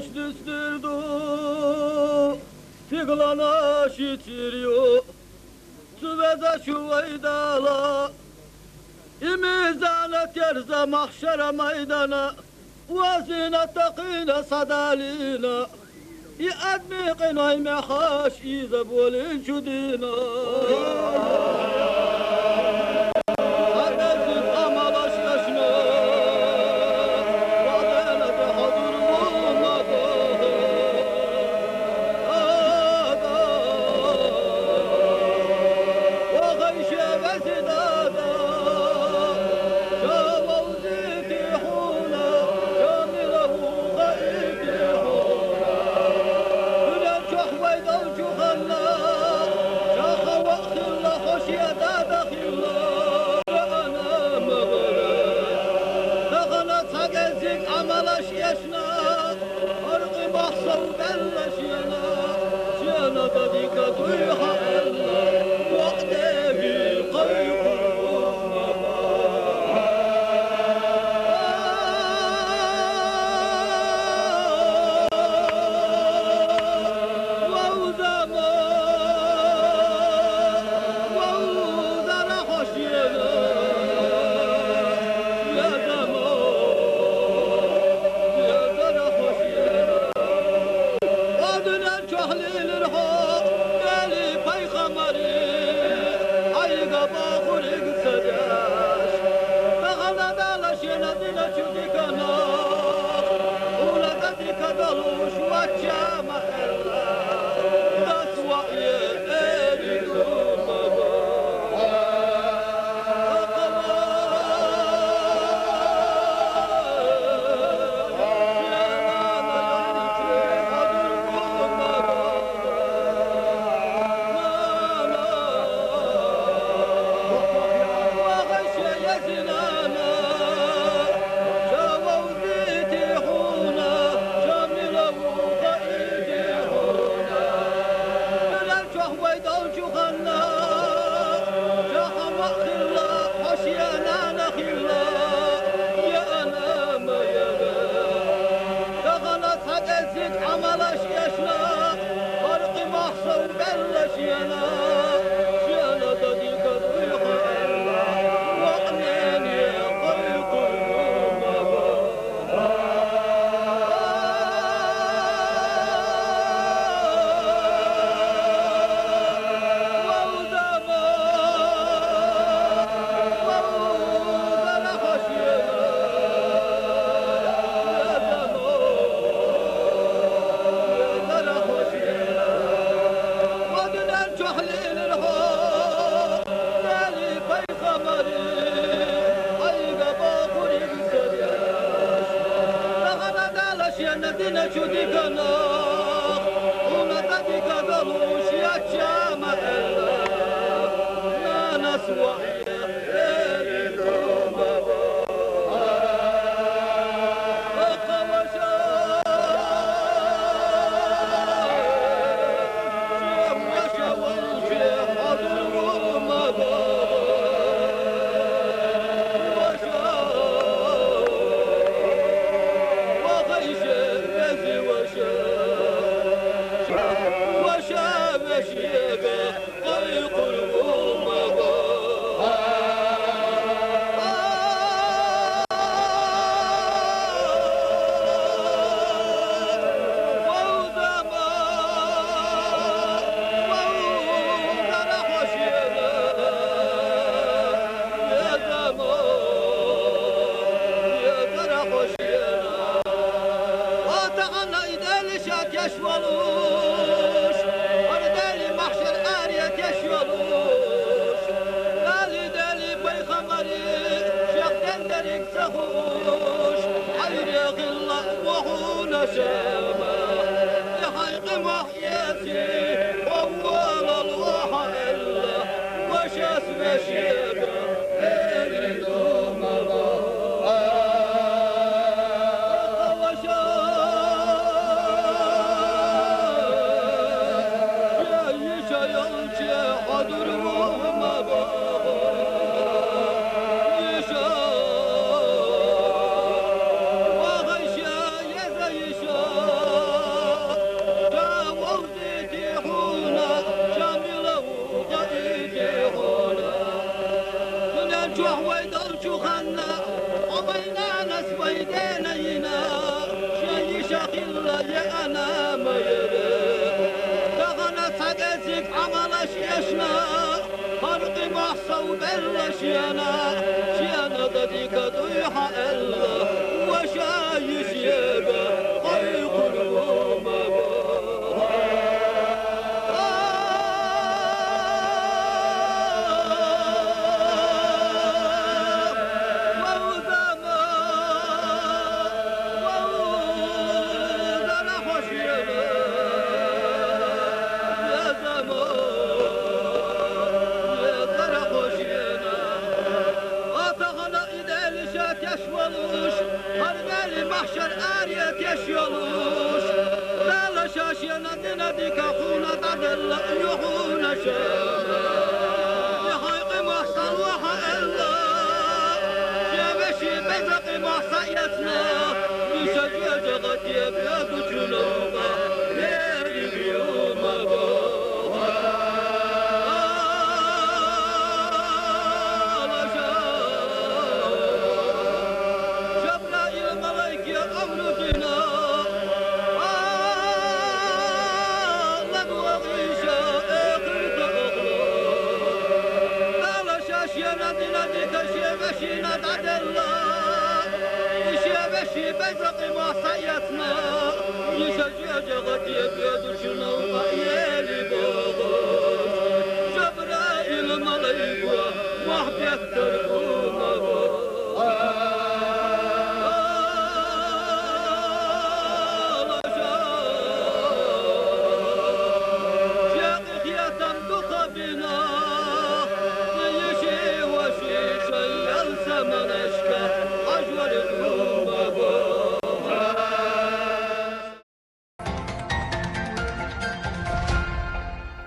baş düstürdü, tiglana şitiriyor, süveze şuvaydala, imizalet yerze mahşere meydana, وزينة تقينا صدالينا يأدمي قناي محاش إذا بولين شدينا هدفت أمل أشكشنا وضعنا بحضر مهمة وغيشة وزدادا وغشا يزيشا يشنا خلق محصى وبلا شيانا ضديك ضيحة الله وشاي شيبة خيق الغوم محشر آريت يشيلوش لا شاشينا ديناديك أخونا تدل يخونا شاما يحيق محصل وحا إلا يمشي بزق محصيتنا يشجع جغت يبيض جنوبا يلي بيوم شينا تعدلا يشي بزق ما صيتنا يشجع جغت يبيض شنو يلي